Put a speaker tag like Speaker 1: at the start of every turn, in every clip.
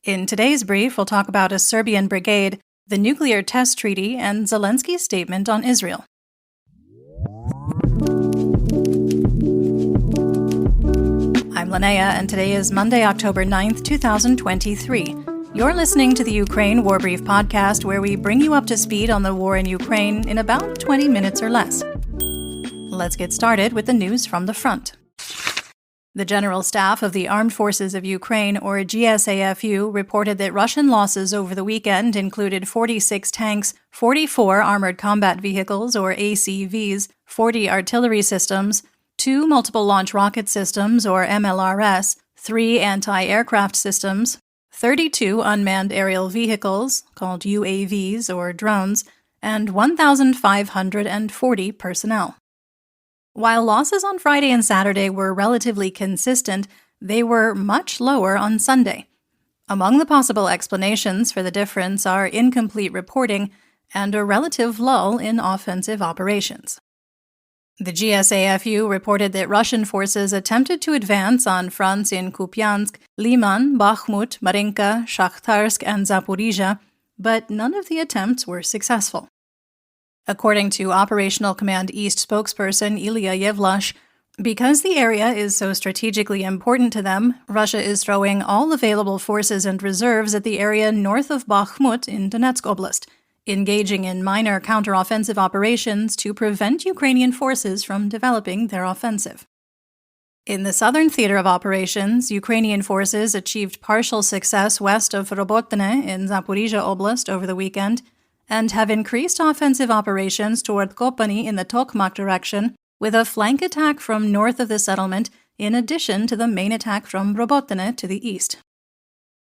Speaker 1: In today's brief, we'll talk about a Serbian Brigade, the nuclear test treaty, and Zelensky's statement on Israel. I'm Linnea, and today is Monday, October 9th, 2023. You're listening to the Ukraine War Brief podcast, where we bring you up to speed on the war in Ukraine in about 20 minutes or less. Let's get started with the news from the front. The General Staff of the Armed Forces of Ukraine, or GSAFU, reported that Russian losses over the weekend included 46 tanks, 44 armored combat vehicles, or ACVs, 40 artillery systems, 2 multiple launch rocket systems, or MLRS, 3 anti-aircraft systems, 32 unmanned aerial vehicles, called UAVs or drones, and 1,540 personnel. While losses on Friday and Saturday were relatively consistent, they were much lower on Sunday. Among the possible explanations for the difference are incomplete reporting and a relative lull in offensive operations. The GSAFU reported that Russian forces attempted to advance on fronts in Kupiansk, Liman, Bakhmut, Marinka, Shakhtarsk, and Zaporizhia, but none of the attempts were successful. According to Operational Command East spokesperson Yewleea, because the area is so strategically important to them, Russia is throwing all available forces and reserves at the area north of Bakhmut in Donetsk Oblast, engaging in minor counteroffensive operations to prevent Ukrainian forces from developing their offensive. In the southern theater of operations, Ukrainian forces achieved partial success west of Robotne in Zaporizhia Oblast over the weekend, and have increased offensive operations toward Kopani in the Tokmak direction, with a flank attack from north of the settlement in addition to the main attack from Robotne to the east.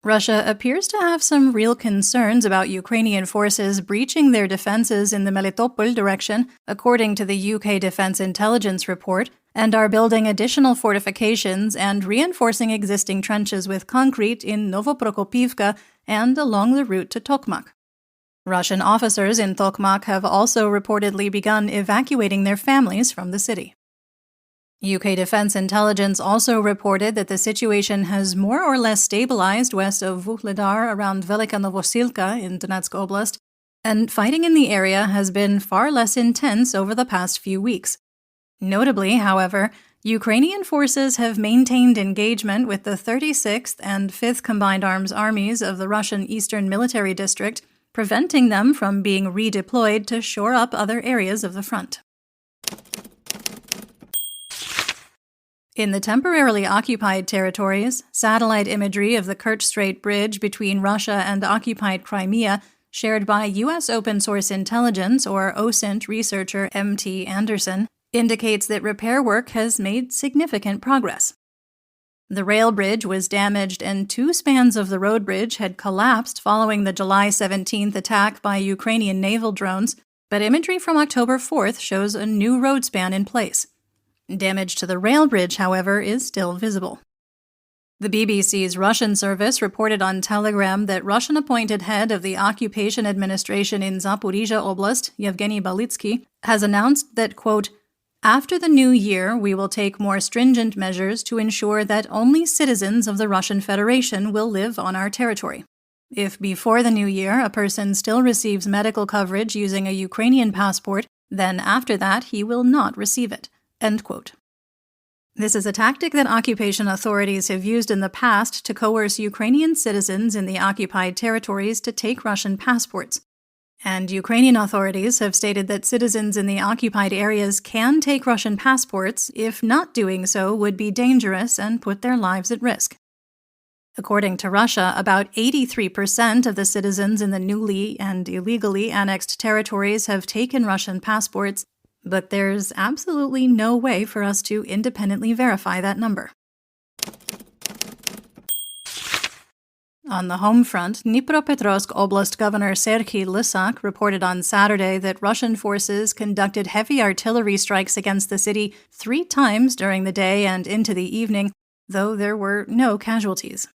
Speaker 1: Russia appears to have some real concerns about Ukrainian forces breaching their defenses in the Melitopol direction, according to the UK Defense Intelligence report, and are building additional fortifications and reinforcing existing trenches with concrete in Novoprokopivka and along the route to Tokmak. Russian officers in Tokmak have also reportedly begun evacuating their families from the city. UK Defense Intelligence also reported that the situation has more or less stabilized west of Vuhledar around Velika Novosilka in Donetsk Oblast, and fighting in the area has been far less intense over the past few weeks. Notably, however, Ukrainian forces have maintained engagement with the 36th and 5th Combined Arms Armies of the Russian Eastern Military District, preventing them from being redeployed to shore up other areas of the front. In the temporarily occupied territories, satellite imagery of the Kerch Strait Bridge between Russia and occupied Crimea, shared by U.S. open-source intelligence or OSINT researcher M.T. Anderson, indicates that repair work has made significant progress. The rail bridge was damaged and 2 spans of the road bridge had collapsed following the July 17th attack by Ukrainian naval drones, but imagery from October 4th shows a new road span in place. Damage to the rail bridge, however, is still visible. The BBC's Russian service reported on Telegram that Russian-appointed head of the occupation administration in Zaporizhia Oblast, Yevgeny Balitsky, has announced that, quote, "After the new year, we will take more stringent measures to ensure that only citizens of the Russian Federation will live on our territory. If before the new year a person still receives medical coverage using a Ukrainian passport, then after that he will not receive it." End quote. This is a tactic that occupation authorities have used in the past to coerce Ukrainian citizens in the occupied territories to take Russian passports. And Ukrainian authorities have stated that citizens in the occupied areas can take Russian passports if not doing so would be dangerous and put their lives at risk. According to Russia, about 83% of the citizens in the newly and illegally annexed territories have taken Russian passports, but there's absolutely no way for us to independently verify that number. On the home front, Dnipropetrovsk Oblast Governor Serhiy Lysak reported on Saturday that Russian forces conducted heavy artillery strikes against the city 3 times during the day and into the evening, though there were no casualties.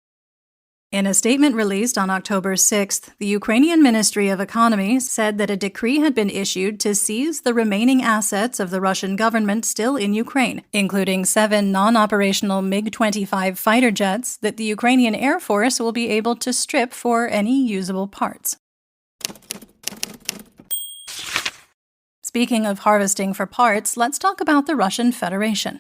Speaker 1: In a statement released on October 6th, the Ukrainian Ministry of Economy said that a decree had been issued to seize the remaining assets of the Russian government still in Ukraine, including 7 non-operational MiG-25 fighter jets that the Ukrainian Air Force will be able to strip for any usable parts. Speaking of harvesting for parts, let's talk about the Russian Federation.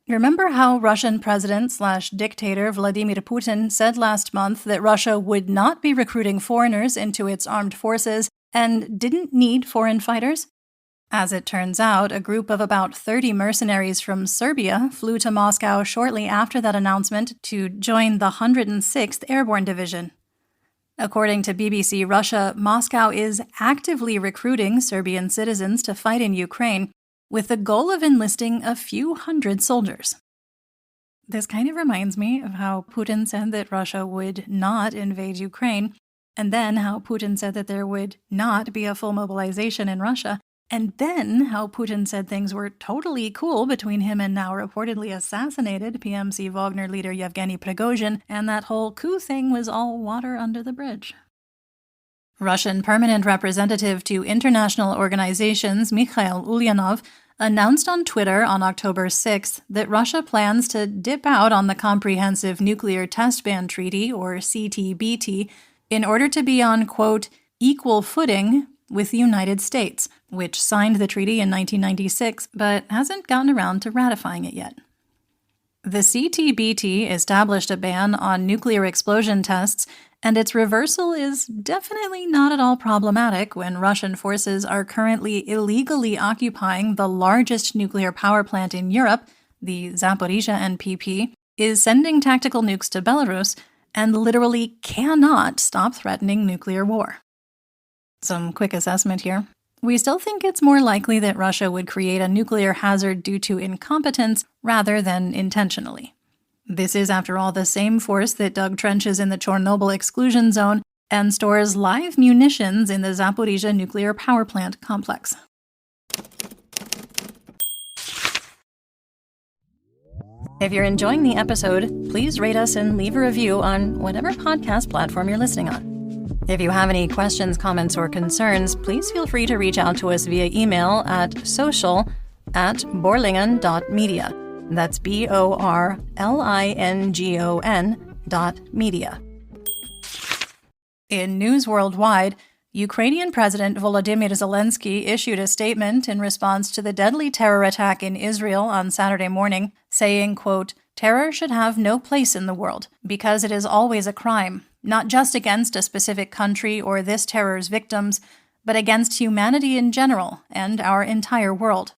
Speaker 1: Remember how Russian President/dictator Vladimir Putin said last month that Russia would not be recruiting foreigners into its armed forces and didn't need foreign fighters? As it turns out, a group of about 30 mercenaries from Serbia flew to Moscow shortly after that announcement to join the 106th Airborne Division. According to BBC Russia, Moscow is actively recruiting Serbian citizens to fight in Ukraine, with the goal of enlisting a few hundred soldiers. This kind of reminds me of how Putin said that Russia would not invade Ukraine, and then how Putin said that there would not be a full mobilization in Russia, and then how Putin said things were totally cool between him and now reportedly assassinated PMC Wagner leader Yevgeny Prigozhin, and that whole coup thing was all water under the bridge. Russian permanent representative to international organizations Mikhail Ulyanov announced on Twitter on October 6th that Russia plans to dip out on the Comprehensive Nuclear Test Ban Treaty, or CTBT, in order to be on, quote, equal footing with the United States, which signed the treaty in 1996 but hasn't gotten around to ratifying it yet. The CTBT established a ban on nuclear explosion tests, and its reversal is definitely not at all problematic when Russian forces are currently illegally occupying the largest nuclear power plant in Europe, the Zaporizhzhia NPP, is sending tactical nukes to Belarus, and literally cannot stop threatening nuclear war. Some quick assessment here. We still think it's more likely that Russia would create a nuclear hazard due to incompetence rather than intentionally. This is, after all, the same force that dug trenches in the Chernobyl exclusion zone and stores live munitions in the Zaporizhzhia nuclear power plant complex. If you're enjoying the episode, please rate us and leave a review on whatever podcast platform you're listening on. If you have any questions, comments, or concerns, please feel free to reach out to us via email at social@borlingon.media. That's BORLINGON.media. In news worldwide, Ukrainian President Volodymyr Zelenskyy issued a statement in response to the deadly terror attack in Israel on Saturday morning, saying, quote, terror should have no place in the world, because it is always a crime, not just against a specific country or this terror's victims, but against humanity in general and our entire world.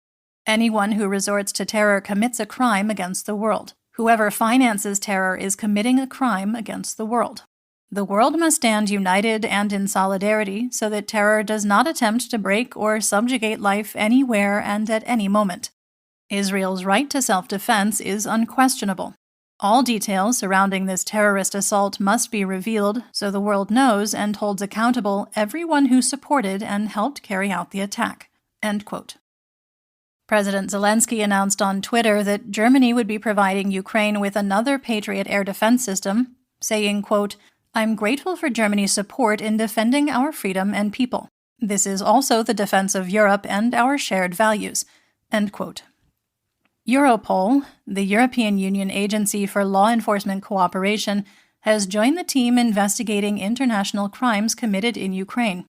Speaker 1: Anyone who resorts to terror commits a crime against the world. Whoever finances terror is committing a crime against the world. The world must stand united and in solidarity so that terror does not attempt to break or subjugate life anywhere and at any moment. Israel's right to self-defense is unquestionable. All details surrounding this terrorist assault must be revealed so the world knows and holds accountable everyone who supported and helped carry out the attack. End quote. President Zelenskyy announced on Twitter that Germany would be providing Ukraine with another Patriot air defense system, saying, quote, I'm grateful for Germany's support in defending our freedom and people. This is also the defense of Europe and our shared values. End quote. Europol, the European Union Agency for Law Enforcement Cooperation, has joined the team investigating international crimes committed in Ukraine,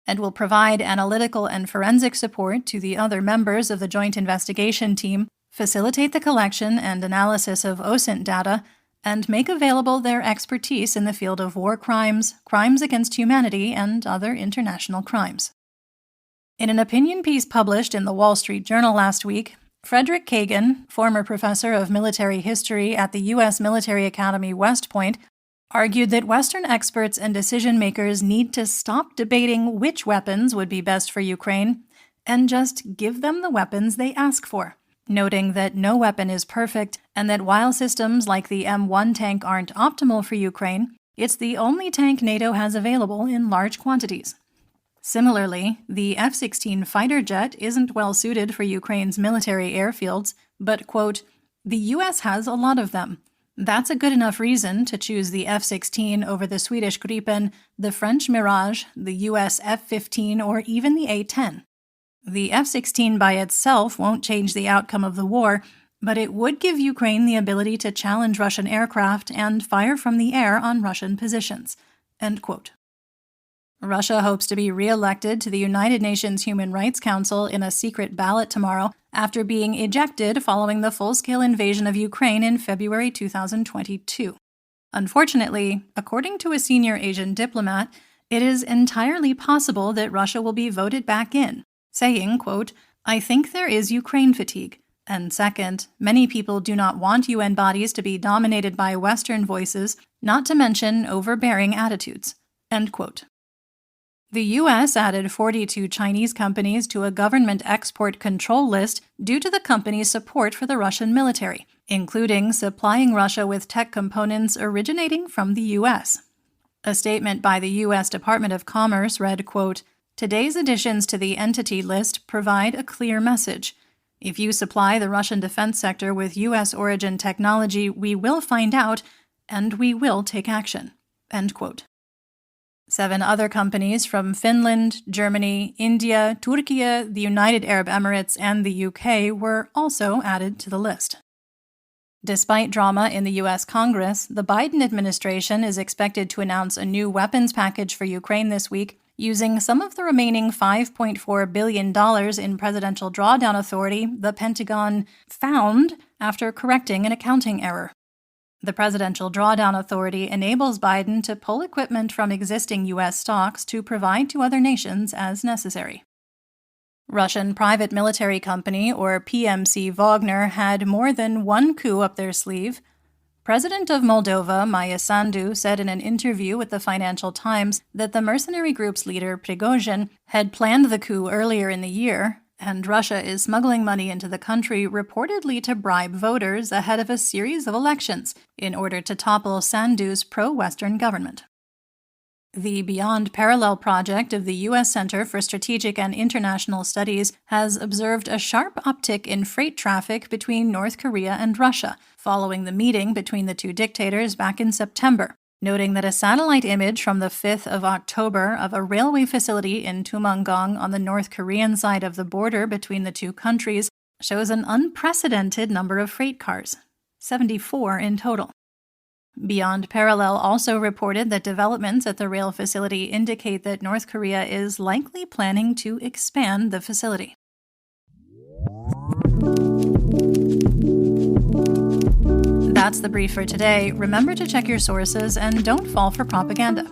Speaker 1: and will provide analytical and forensic support to the other members of the joint investigation team, facilitate the collection and analysis of OSINT data, and make available their expertise in the field of war crimes, crimes against humanity, and other international crimes. In an opinion piece published in the Wall Street Journal last week, Frederick Kagan, former professor of military history at the U.S. Military Academy West Point, argued that Western experts and decision-makers need to stop debating which weapons would be best for Ukraine and just give them the weapons they ask for, noting that no weapon is perfect and that while systems like the M1 tank aren't optimal for Ukraine, it's the only tank NATO has available in large quantities. Similarly, the F-16 fighter jet isn't well suited for Ukraine's military airfields, but, quote, the U.S. has a lot of them. That's a good enough reason to choose the F-16 over the Swedish Gripen, the French Mirage, the US F-15, or even the A-10. The F-16 by itself won't change the outcome of the war, but it would give Ukraine the ability to challenge Russian aircraft and fire from the air on Russian positions." End quote. Russia hopes to be re-elected to the United Nations Human Rights Council in a secret ballot tomorrow after being ejected following the full-scale invasion of Ukraine in February 2022. Unfortunately, according to a senior Asian diplomat, it is entirely possible that Russia will be voted back in, saying, quote, "I think there is Ukraine fatigue. And second, many people do not want UN bodies to be dominated by Western voices, not to mention overbearing attitudes." End quote. The U.S. added 42 Chinese companies to a government export control list due to the company's support for the Russian military, including supplying Russia with tech components originating from the U.S. A statement by the U.S. Department of Commerce read, quote, "Today's additions to the entity list provide a clear message. If you supply the Russian defense sector with U.S.-origin technology, we will find out, and we will take action." End quote. 7 other companies from Finland, Germany, India, Turkey, the United Arab Emirates, and the UK were also added to the list. Despite drama in the U.S. Congress, the Biden administration is expected to announce a new weapons package for Ukraine this week, using some of the remaining $5.4 billion in presidential drawdown authority the Pentagon found after correcting an accounting error. The Presidential Drawdown Authority enables Biden to pull equipment from existing U.S. stocks to provide to other nations as necessary. Russian private military company, or PMC Wagner, had more than one coup up their sleeve. President of Moldova, Maia Sandu, said in an interview with the Financial Times that the mercenary group's leader, Prigozhin, had planned the coup earlier in the year, and Russia is smuggling money into the country reportedly to bribe voters ahead of a series of elections in order to topple Sandu's pro-Western government. The Beyond Parallel project of the U.S. Center for Strategic and International Studies has observed a sharp uptick in freight traffic between North Korea and Russia, following the meeting between the two dictators back in September, noting that a satellite image from the 5th of October of a railway facility in Tumangong on the North Korean side of the border between the two countries shows an unprecedented number of freight cars, 74 in total. Beyond Parallel also reported that developments at the rail facility indicate that North Korea is likely planning to expand the facility. That's the brief for today. Remember to check your sources and don't fall for propaganda.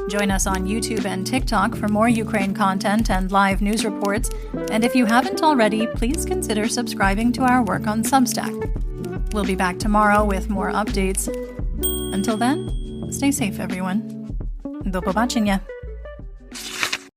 Speaker 1: Join us on YouTube and TikTok for more Ukraine content and live news reports. And if you haven't already, please consider subscribing to our work on Substack. We'll be back tomorrow with more updates. Until then, stay safe, everyone. Do pobачення.